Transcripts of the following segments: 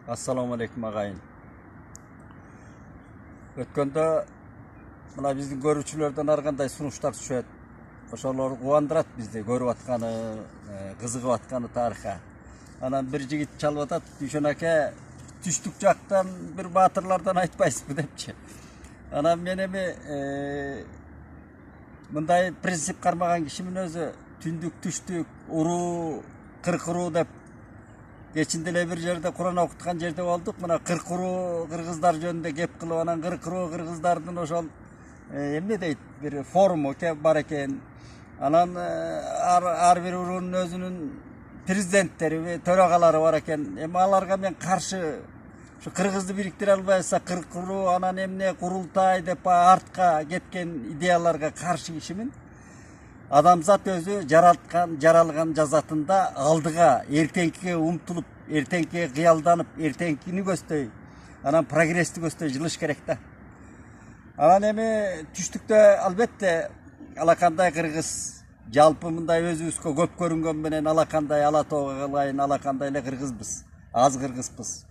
Assalamu alaikum agayın. Ötkönde mına bizdin görүүчүлөрдөн ар кандай сунуштар түшөт. Ошолор кубандырат бизди көрүп атканы, кызыгып атканы тарыхка. Анан бир жигит чалып атат, Дүйшөн аке, түштүк жактан бир баатырлардан айтпайсызбы депчи. Анан мен эми мындай принцип кармаган кишимин өзү түндүк, түштүк, уруу, кыркыруу деп кечинде эле бир жерде Куран окуткан жерде болдук. Мына кыркыруу кыргыздар жөнүндө кеп кылып, анан кыркыруу кыргыздардын ошол эмне дейт, бир форуму бар экен. Анан ар бир уруунун өзүнүн президенттери, төрагалары бар экен. Эми аларга мен каршы, ушу кыргызды бириктире албайса кыркыруу, анан эмне курултай деп артка кеткен идеяларга каршы кишимин. Адамзат өзү жаралган жазатында алдыга, эртеңкиге умтулуп, эртеңкиге кыялданып, эртеңкини көздөй, анан прогрессти көздөй жылыш керек да. Анан эми түштүктө албетте алакандай кыргыз, жалпы мындай өзүбүзгө көп көрүнгөн менен алакандай ала тоого кылайын, алакандай эле кыргызбыз, аз кыргызбыз.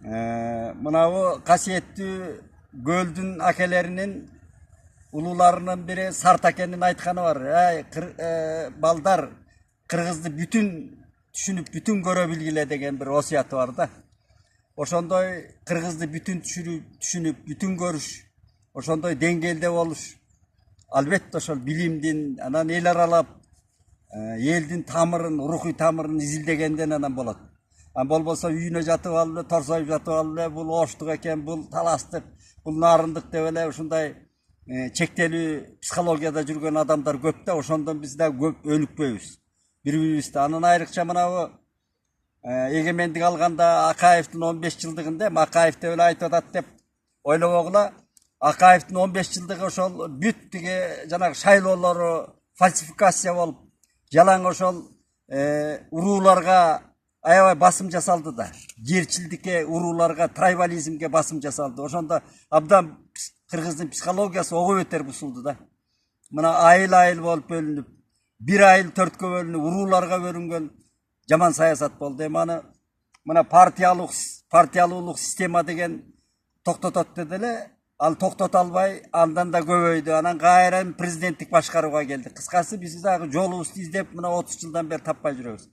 Мынабу касиеттүү көлдүн акелеринин улууларынын бири Сартакенин айтканы бар. Балдар, кыргызды бүтүн түшүнүп, бүтүн көрө билгиле деген бир осуяты бар да. Ошондой кыргызды бүтүн түшүнүп, бүтүн көрүш, ошондой деңгээлде болуш. Албетте ошол билимдин, анан эл аралап, элдин тамырын, рухий тамырын изилдегенден анан болот. Болбосо үйүнө жатып алып эле, торсоюп жатып алып эле, бул оштук экен, бул таластык, бул нарындык деп эле ушундай чектелүү психологияда жүргөн адамдар көп да, ошондон биз да көп өнүкпөйбүз. Бири-бирибизди. Анан айрыкча мынабу эгемендик алганда Акаевдин 15 жылдыгында, Акаев деп эле айтып атат деп ойлобогула. Акаевдин 15 жылдыгы ошол бүт тиги жанагы шайлоолору фальсификация болуп, жалаң ошол урууларга аябай басым жасалды да. Жерчилдикке, урууларга, трайбализмге басым жасалды. Ошондо абдан кыргыздын психологиясы ого бетер бузулду да. Мына айыл болуп бөлүнүп, бир айыл төрткө бөлүнүп, урууларга бөлүнгөн жаман саясат болду. Эми аны мына партиялуулук система деген токтотот деди эле, ал токтото албай, андан да көбөйдү. Анан кайра президенттик башкарууга келди. Кыскасы биз дагы жолубузду издеп мына 30 жылдан бери таппай жүрөбүз.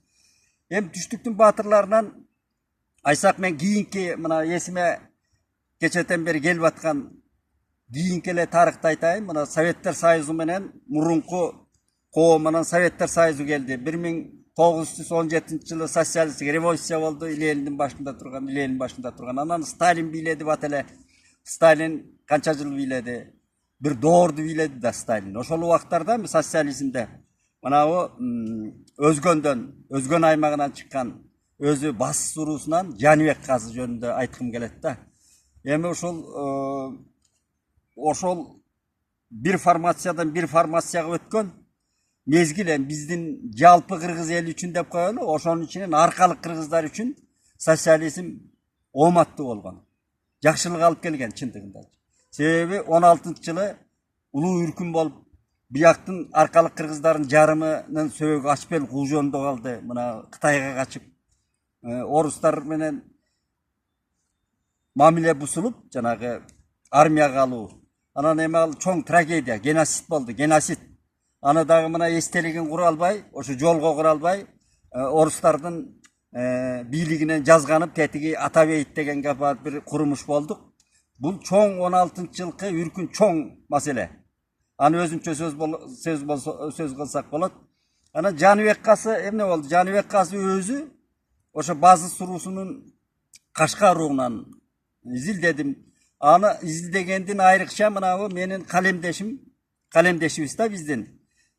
Эми түштүктүн баатырларынан айсак, мен кийинки мына эсиме кечетен бери келип аткан кийинки эле тарыхты айтайын. Мына Советтер Союзу менен мурунку коом менен Советтер Союзу келди. 1917 жылы социалисттик революция болду. Ленин башында турган. Анан Сталин бийледи бат эле. Сталин канча жыл бийледи? Бир доорду бийледи да Сталин. Ошол убактарда социализмде мынабу өзгөн аймагынан чыккан өзү басыс уруусунан Жаныбек казы жөнүндө айткым келет да. Эми ошол бир формациядан бир формацияга өткөн мезгил эми биздин жалпы кыргыз эли үчүн деп коелу, ошонун ичинен аркалык кыргыздар үчүн социализм ооматтуу болгон. Жакшылык алып келген чындыгында. Себеби 16-жылы улуу үркүн болуп, бияктын аркалык кыргыздардын жарымынын сөөгү Ачбел Кулжондо калды. Мына Кытайга качып, орустар менен мамиле бузулуп, жанагы армияга калуу. Анан эми ал чоң трагедия, геноцид болду, геноцид. Аны дагы мына эстелигин кура албай, ошо жолго кура албай, орустардын бийлигинен жазганып, тетиги Атабейт деген бир курумуш болдук. Бул чоң 16-жылкы үркүн чоң маселе. Аны өзүнчө сөз кылсак болот. Анан Жаныбек касы эмне болду? Жаныбек касы өзү ошо Базыс уруусунун Кашкар уруунан изилдедим. Аны изилдегендин айрыкча мынабу менин калемдешибиз да биздин.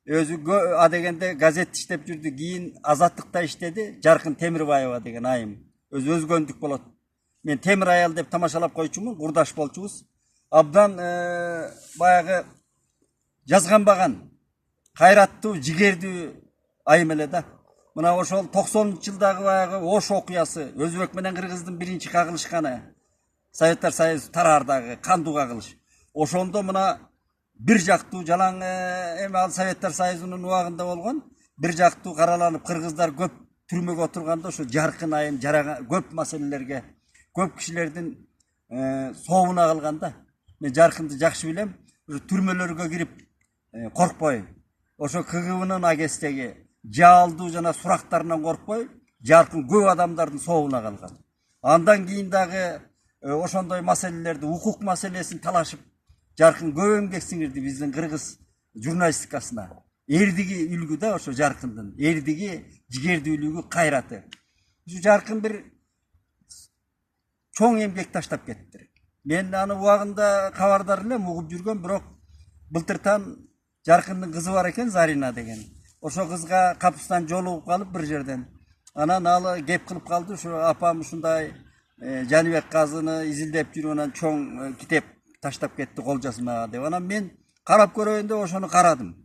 Өзү адегенде газет иштеп жүрдү, кийин Азаттыкта иштеди. Жаркын Темирбаева деген айым. Өзгөндүк болот. Мен Темир аял деп тамашалап койчумун, курдаш болчубуз. Абдан баягы жазганбаган, кайраттуу, жигердүү айым эле да. Мына ошол 90-жылдагы баягы Ош окуясы, өзбек менен кыргыздын биринчи кагылышканы, Советтер Союзу тарардагы кандуу кагылыш. Ошондо мына бир жактуу жалаң эми ал Советтер Союзунун убагында болгон, бир жактуу караланып кыргыздар көп түрмөгө отурганда ошо жаркын айым көп маселелерге көп кишилердин сообуна калган да. Мен Жаркынды жакшы билем. Түрмөлөргө кирип коркпой, ошо КГБнын агестеги жаалдуу жана сурактарынан коркпой, Жаркын көп адамдардын сообуна калган. Андан кийин дагы ошондой маселелерди, укук маселесин талашып, Жаркын көп эмгек сиңирди биздин кыргыз журналистикасына. Эрдиги үлгү да ошо Жаркындын, эрдиги жигердүүлүгү, кайраты. Ушу Жаркын бир чоң эмгек таштап кетти. Мен аны убагында кабардар элем, угуп жүргөм, бирок былтыртан Жаркындын кызы бар экен, Зарина деген. Ошо кызга капыстан жолугуп калып бир жерден. Анан алы кеп кылып калды, ушу апам ушундай Жаныбек Казыны изилдеп жүрүп, анан чоң китеп таштап кетти колжасына деп. Анан мен карап көрөйүн деп ошону карадым.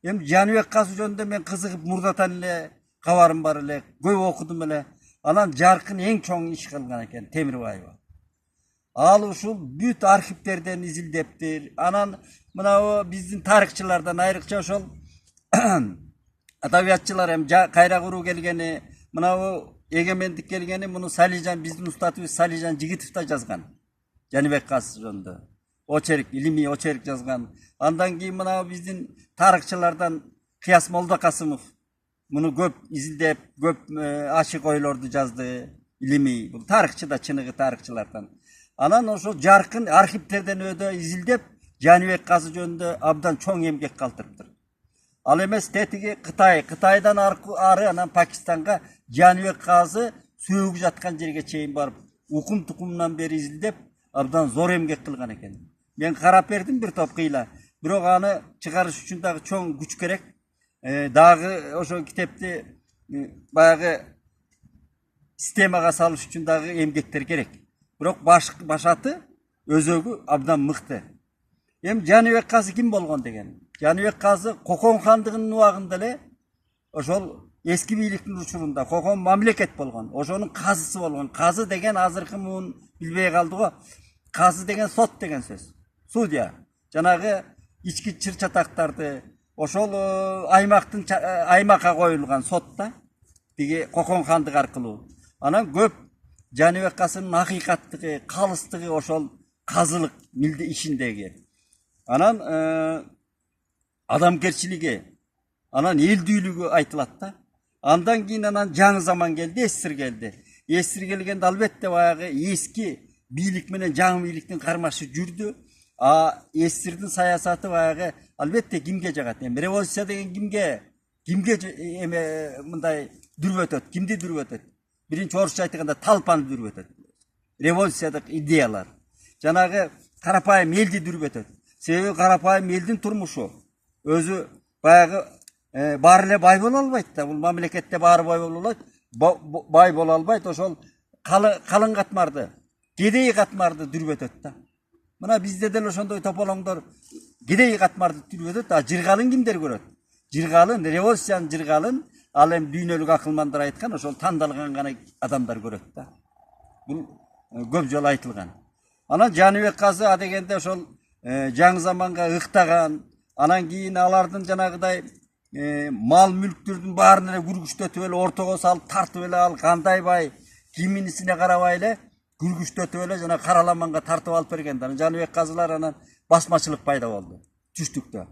Эми Жаныбек Казы жөнүндө мен кызыгып мурдатан эле кабарым бар эле, көп окудум эле. Анан Жаркын эң чоң иш кылган экен, Темирбаева. Ал ушул бүт архивтерден изилдептир. Анан мынау биздин тарыхчылардан айрыкча ошол адабиятчылар эми кайра куруу келгени, мынау эгемендик келгени, муну Салижан, биздин устатыбыз Салижан Жигитов да жазган. Жаныбек Казы жөнүндө очерк, илимий очерк жазган. Андан кийин мынау биздин тарыхчылардан Кыяс Молдокасымов муну көп изилдеп, көп ачык ойлорду жазды, илимий. Бул тарыхчы да, чыныгы тарыхчылардан. Анан ошо Жаркын архивтерден өдө изилдеп, Жаныбек Казы жөнүндө абдан чоң эмгек калтырыптыр. Ал эмес тетиги Кытайдан ары анан Пакистанга Жаныбек Казы сөөгү жаткан жерге чейин барып, укум тукумунан бери изилдеп, абдан зор эмгек кылган экен. Мен карап бердим бир топ кыйла. Бирок аны чыгарыш үчүн дагы чоң күч керек. Дагы ошо китепти баягы системага салыш үчүн дагы эмгектер керек. Бирок башаты өзөгү абдан мыкты. Эми Жаныбек Казы ким болгон деген? Жаныбек Казы Кокон хандыгынын убагында эле ошол эски бийликтин учурунда Кокон мамлекет болгон. Ошонун казысы болгон. Казы деген азыркы муун билбей калды го. Казы деген сот деген сөз. Судья. Жанагы ички чыр-чатактарды ошол аймакка коюлган сотта тиги Кокон хандыгы аркылуу. Анан көп Жаныбек Казынын акыйкаттыгы, калыстыгы ошол казылык ишиндеги. Анан адамгерчилиги, анан элдүүлүгү айтылат да. Андан кийин анан жаңы заман келди, СССР келди. СССР келгенде албетте баягы эски бийлик менен жаңы бийликтин кармашы жүрдү. СССРдин саясаты баягы албетте кимге жагат? Эми революция деген кимге эме мындай дүрбөтөт, кимди дүрбөтөт? Биринчи орусча айтканда толпаны дүрбөтөт. Революциядык идеялар. Жанагы карапайым элди дүрбөтөт. Себеби карапайым элдин турмушу өзү баягы баары эле бай боло албайт да. Бул мамлекетте баары бай боло албайт. Ошол калың катмарды, кедей катмарды дүрбөтөт да. Мына бизде деле ошондой тополоңдор кедей катмарды дүрбөтөт. Жыргалын кимдер көрөт? Жыргалын, революциянын жыргалын ал эми дүйнөлүк акылмандар айткан ошол тандалган гана адамдар көрөт да. Бул көп жолу айтылган. Анан Жаныбек Казы дегенде ошол жаңы заманга ыктаган, анан кийин алардын жанагыдай мал мүлктөрдүн баарын эле күргүчтөтүп эле ортого салып тартып эле ал кандай бай, киминисине карабай эле күргүчтөтүп эле жана караламанга тартып алып берген. Жаныбек Казылар анан басмачылык пайда болду түштүктө.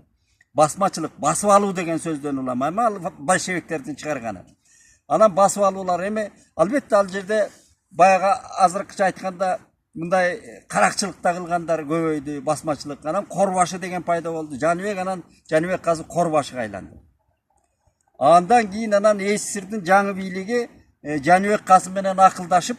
Басмачылык, басып алуу деген сөздөн улам, ал большевиктердин чыгарганы. Анан басып алуулар эми албетте ал жерде баягы азыркыча айтканда мындай каракчылыкта кылгандар көбөйдү, басмачылык. Анан корбашы деген пайда болду. Жаныбек Казы корбашыга айланды. Андан кийин анан СССРдин жаңы бийлиги Жаныбек Казы менен акылдашып,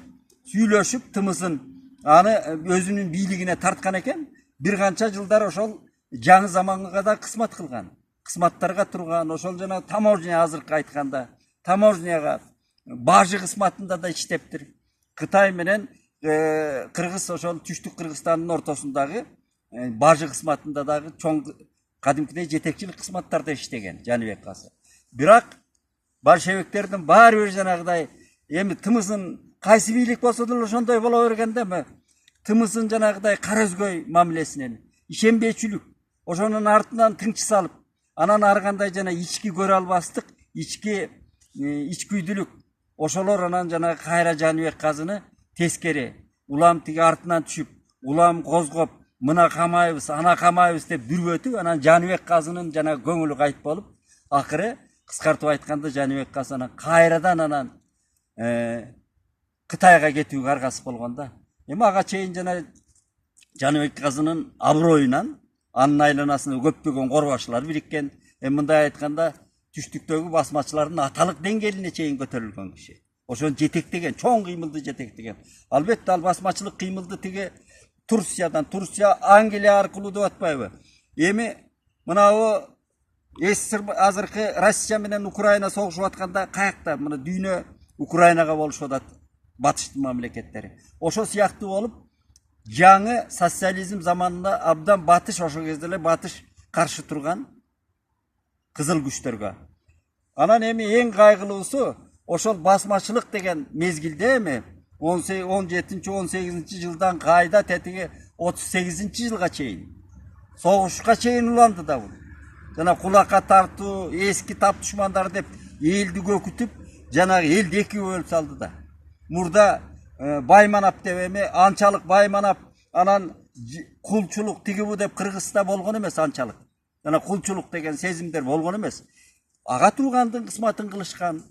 сүйлөшүп, тымызын аны өзүнүн бийлигине тарткан экен. Бир канча жылдар ошол жаңы заманга да кызмат кылган. Кызматтарга турган, ошол жана таможня азыркы айтканда, таможняга бажы кызматында да иштептир. Кытай менен Кыргыз ошол түштүк Кыргызстандын ортосундагы бажы кызматында дагы чоң кадимкидей жетекчилик кызматтарда иштеген Жаныбек Казы. Бирок большевиктердин баары бир жанагыдай эми тымызын кайсы бийлик болсо деле ошондой боло бергенде тымызын жанагыдай кара өзгөй мамилесинен ишенбейчүлүк, ошонун артынан тыңчы салып, анан ар кандай жана ички көрө албастык, ичкүйдүлүк ошолор анан жанагы кайра Жаныбек Казыны тескери улам тиги артынан түшүп, улам козгоп, мына камайбыз, ана камайбыз деп дүрбөтүп, анан Жаныбек казынын жана көңүлү кайт болуп, акыры кыскартып айтканда Жаныбек казы анан кайрадан анан Кытайга кетүүгө аргасыз болгон да. Эми ага чейин жана Жаныбек казынын аброюнан анын айланасында көптөгөн корбашылар бириккен. Мындай айтканда түштүктөгү басмачылардын аталык деңгээлине чейин көтөрүлгөн киши. Ошону жетектеген, чоң кыймылды жетектеген. Албетте ал басмачылык кыймылды тиги Турция, Англия аркылуу деп атпайбы? Эми мынабу СССР азыркы Россия менен Украина согушуп атканда каякта мына дүйнө Украинага болушуп атат, батыштын мамлекеттери. Ошо сыяктуу болуп, жаңы социализм заманында абдан батыш, ошо кезде эле батыш каршы турган кызыл күчтөргө. Анан эми эң кайгылуусу ошол басмачылык деген мезгилде эми 17-18 жылдан кайда тетиги 38 жылга чейин согушка чейин уланды да бул. Жана кулакка тартуу, эски тап душмандар деп элди көкүтүп, жанагы элди экиге бөлүп салды да. Мурда байманап деп эми анчалык байманап, анан кулчулук тиги бу деп Кыргызста болгон эмес анчалык. Жана кулчулук деген сезимдер болгон эмес. Ага тургандын кысматын кылышкан,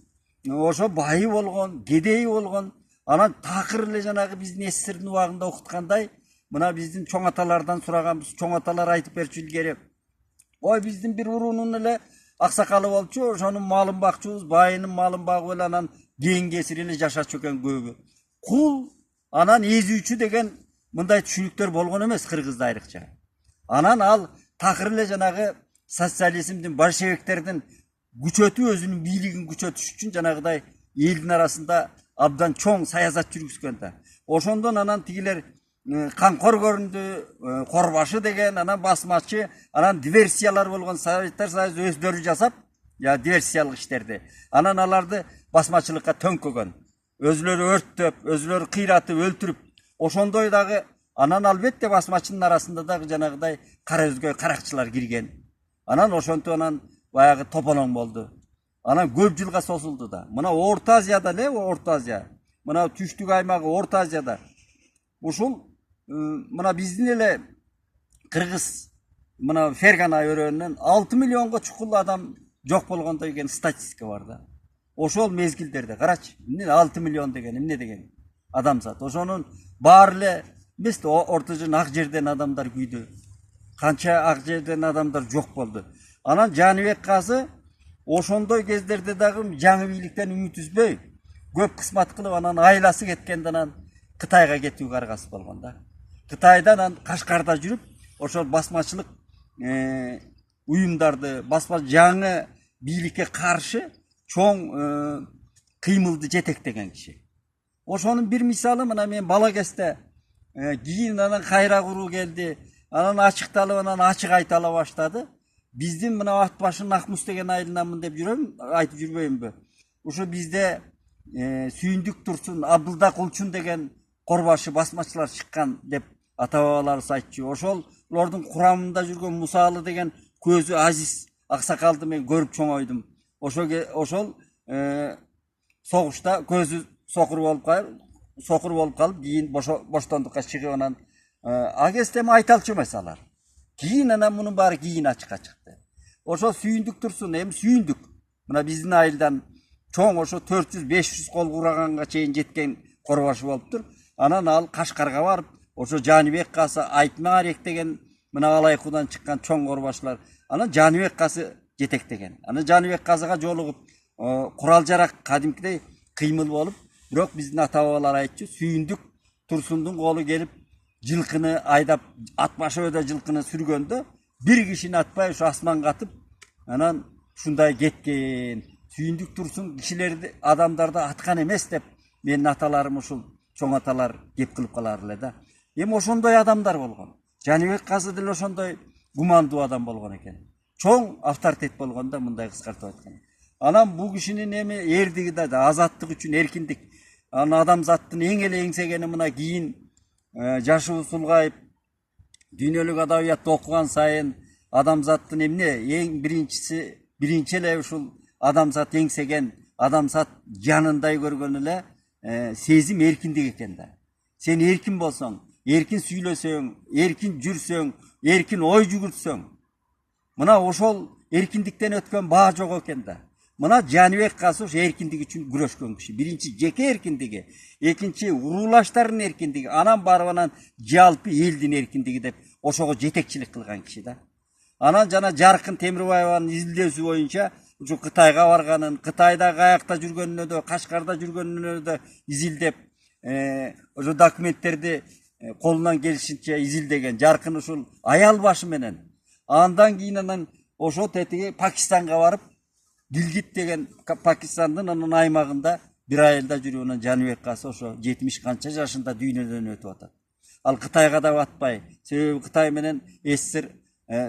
ошо байы болгон, кедейи болгон. Анан такыр эле жанагы биздин СССРдин убагында окуткандай, мына биздин чоң аталардан сураганбыз, чоң аталар айтып берчү илгери. Ой, биздин бир уруунун эле аксакалы болчу, ошонун малын бакчубуз, байынын малын багып эле анан кийин кесир эле жашачу экен көбү. Кул, анан эзүүчү деген мындай түшүнүктөр болгон эмес Кыргызда айрыкча. Анан ал такыр эле жанагы социализмдин, большевиктердин күчөтүү, өзүнүн бийлигин күчөтүш үчүн жанагыдай элдин арасында абдан чоң саясат жүргүзгөн да. Ошондон анан тигилер камкор көрүндү, корбашы деген, анан басмачы, анан диверсиялар болгон, Советтер Союзу өздөрү жасап, диверсиялык иштерди. Анан аларды басмачылыкка төңкөгөн. Өзүлөрү өрттөп, өзүлөрү кыйратып, өлтүрүп. Ошондой дагы анан албетте басмачынын арасында дагы жанагыдай кара өзгө каракчылар кирген. Анан ошонтип анан баягы тополоң болду. Анан көп жылга созулду да. Мына Орто Азияда эле, Орто Азия. Мына түштүк аймагы Орто Азияда. Ушул мына биздин эле Кыргыз мына Фергана өрөөнүнөн 6 миллионго чукул адам жок болгондой деген статистика бар да. Ошол мезгилдерде карачы, 6 миллион деген эмне деген адамзат. Ошонун баары эле эмес, орто жерден ак жерден адамдар күйдү. Канча ак жерден адамдар жок болду. Анан Жаныбек казы ошондой кездерде дагы жаңы бийликтен үмүт үзбөй, көп кысмат кылып анан айласы кеткенде анан Кытайга кетүүгө аргасыз болгон да. Кытайда анан Кашкарда жүрүп, ошол басмачылык уюмдарды, жаңы бийликке каршы чоң кыймылды жетектеген киши. Ошонун бир мисалы мына мен бала кезде кийин анан кайра куруу келди, анан ачыкталып, анан ачык айта ала баштады. Биздин мына ат башын Акмус деген айылынанмын деп жүрөм, айтып жүрбөймбү? Ушу бизде Сүйүндүк Турсун, Абдылда Кулчун деген корбашы басмачылар чыккан деп ата бабаларыбыз айтчу. Ошолордун курамында жүргөн Мусалы деген көзү Азиз аксакалды мен көрүп чоңойдум. Ошол согушта көзү сокур болуп калып, кийин боштондукка чыгып анан кезде айта алчу эмес алар. Кийин анан мунун баары кийин ачыкка чыкты. Ошо Сүйүндүк Турсун, эми Сүйүндүк мына биздин айылдан чоң ошо 400-500 кол кураганга чейин жеткен корбашы болуптур. Анан ал Кашкарга барып, ошо Жаныбек казы, Айтмарек деген мына Алайкудан чыккан чоң корбашылар. Анан Жаныбек казы жетектеген. Анан Жаныбек казыга жолугуп, курал жарак кадимкидей кыймыл болуп, бирок биздин ата бабалар айтчу, Сүйүндүк Турсундун колу келип жылкыны айдап, ат башыбыда жылкыны сүргөндө, бир кишини атпай ушу асманга атып, анан ушундай кеткен. Сүйүндүк Турсун кишилерди, адамдарды аткан эмес деп менин аталарым ушул чоң аталар кеп кылып калар эле да. Эми ошондой адамдар болгон. Жаныбек казы деле ошондой гумандуу адам болгон экен. Чоң авторитет болгон да, мындай кыскартып айтканда. Анан бул кишинин эми эрдиги да, азаттык үчүн эркиндик, анан адамзаттын эң эле эңсегени мына кийин жашыбыз улгайып, дүйнөлүк адабиятты окуган сайын адамзаттын эмне эң биринчи эле ушул адамзат эңсеген, адамзат жанындай көргөн эле сезим эркиндик экен да. Sen erkin bolsоң, erkin сүйлөсөң, erkin жүрсөң, erkin ой жүгүртсөң, мына ошол эркиндиктен өткөн баа жок экен да. Мына Жаныбек Казы ошо эркиндик үчүн күрөшкөн киши. Биринчи жеке эркиндиги, экинчи урулаштардын эркиндиги, анан барыбынан жалпы элдин эркиндиги деп ошого жетекчилик кылган киши да. Анан жана Жаркын Темирбаеванын изилдөөсү боюнча ушу Кытайга барганын, Кытайда каякта жүргөнүнө да, Кашкарда жүргөнүнө да изилдеп, ошо документтерди колунан келишинче изилдеген Жаркын ушул аял башы менен. Андан кийин анан ошо тетиги Пакистанга барып, Гилгит деген Пакистандын анын аймагында бир айылда жүрүүнөн Жаныбек Казы ошо 70 канча жашында дүйнөдөн өтүп атат. Ал Кытайга да батпай, себеби Кытай менен СССР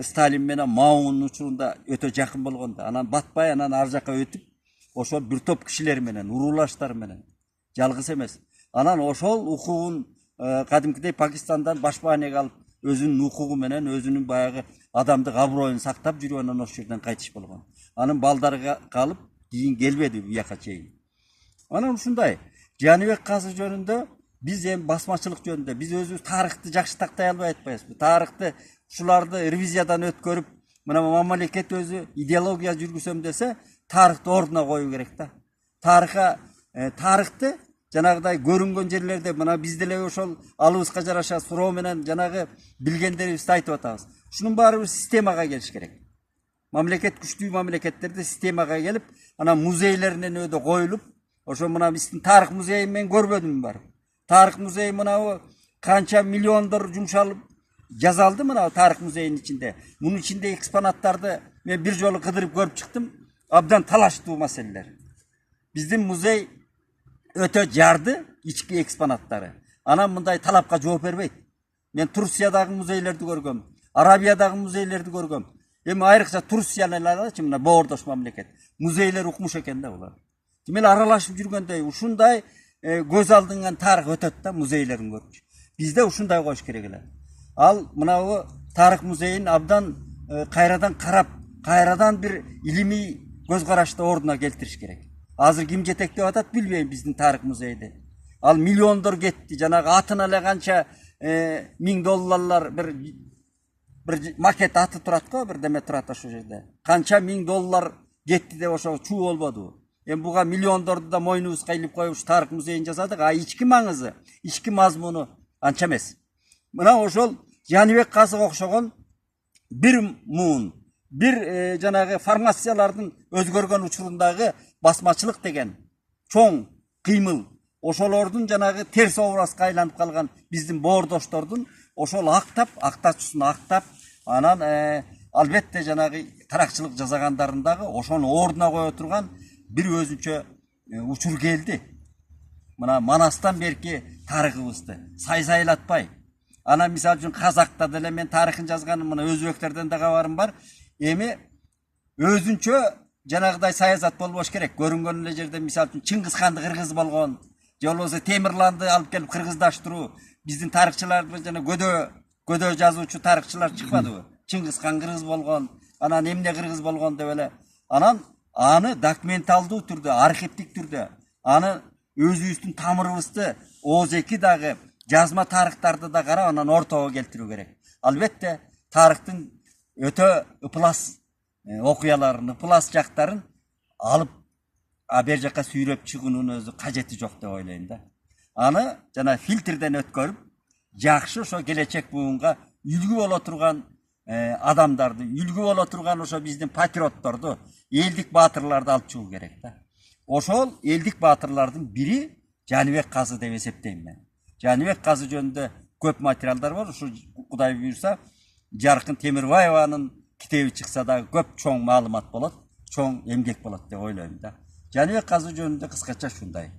Сталин менен Маонун учурунда өтө жакын болгондо, анан батпай, анан ар жака өтүп, ошол бир топ кишилер менен, урулаштар менен, жалгыз эмес. Анан ошол укугун кадимкидей Пакистандан башбаанеге алып, өзүнүн укугу менен, өзүнүн баягы адамдык аброюн сактап жүрүп, анан ошол жерден кайтыш болгон. Анын балдары калып, кийин келбеди буяка чейин. Анан ушундай Жаныбек Казы жөнүндө биз эми басмачылык жөнүндө биз өзүбүз тарыхты жакшы тактай албай атпайбызбы? Тарыхты ушуларды ревизиядан өткөрүп, мына мамлекет өзү идеология жүргүзөм десе, тарыхты ордуна коюу керек да. Тарыхты жанагыдай көрүнгөн жерлерде мына биз деле ошол алыбызга жараша суроо менен жанагы билгендерибизди айтып атабыз. Ушунун баары бир системага келиш керек. Мамлекет күчтүү мамлекеттерде системага келип, анан музейлеринен өдө коюлуп, ошо мына биздин тарых музейин мен көрбөдүм барып. Тарых музейи мына канча миллиондор жумшалып жазалды мына тарых музейинин ичинде. Мунун ичинде экспонаттарды мен бир жолу кыдырып көрүп чыктым. Абдан талаштуу маселелер. Биздин музей өтө жарды ички экспонаттары. Анан мындай талапка жооп бербейт. Мен Турциядагы музейлерди көргөм, Арабиядагы музейлерди көргөм. Эми айрыкча Турциянын алачы мына боордош мамлекет. Музейлер укмуш экен да булар. Демек аралашып жүргөндөй ушундай көз алдыңан тарых өтөт да музейлерин көрүп. Бизде ушундай коюш керек эле. Ал мынабу тарых музейин абдан кайрадан карап, кайрадан бир илимий көз карашты ордуна келтириш керек. Азыр ким жетектеп атат билбейм биздин тарых музейди. Ал миллиондор кетти, жанагы атына эле канча $1000 бир макет аты турат го, бир деме турат ошол жерде. Канча $1000 кетти деп ошо чуу болбоду. Эми буга миллиондорду да мойнубузга илип коюп тарых музейин жасадык, а ички маңызы, ички мазмуну анча эмес. Мына ошол Жаныбек Казыга окшогон бир муун, бир жанагы формациялардын өзгөргөн учурундагы басмачылык деген чоң кыймыл, ошолордун жанагы терс образга айланып калган биздин боордоштордун ошол актачуусун актап, анан албетте жанагы таракчылык жасагандарындагы ошону ордуна кое турган бир өзүнчө учур келди. Мына Манастан берки тарыхыбызды сайсайлатпай. Анан мисалы үчүн Казакта деле мен тарыхын жазганым, мына өзбектерден да кабарым бар. Эми өзүнчө жанагыдай саясат болбош керек. Көрүнгөн эле жерде мисалы үчүн Чыңгыз ханды кыргыз болгон, же болбосо Темирланды алып келип кыргыздаштыруу. Биздин тарыхчыларды жана көдө жазуучу тарыхчылар чыкпадыбы? Чыңгыз хан кыргыз болгон, анан эмне кыргыз болгон деп эле. Анан аны документалдуу түрдө, архивдик түрдө, аны өзүбүздүн тамырыбызды ооз-эки дагы жазма тарыхтарды да карап, анан ортого келтирүү керек. Албетте тарыхтын өтө ыплас окуяларын, ыплас жактарын алып бер жака сүйрөп чыгуунун өзү кажети жок деп ойлойм да. Аны жана фильтрден өткөрүп, жакшы ошо келечек буунга үлгү боло турган адамдарды, үлгү боло турган ошо биздин патриотторду, элдик баатырларды алып чыгуу керек да. Ошол элдик баатырлардын бири Жаныбек Казы деп эсептейм мен. Жаныбек Казы жөнүндө көп материалдар бар. Ушу Кудай буйрса Жаркын Темирбаеванын китеби чыкса да көп чоң маалымат болот, чоң эмгек болот деп ойлойм да. Жаныбек Казы жөнүндө кыскача ушундай.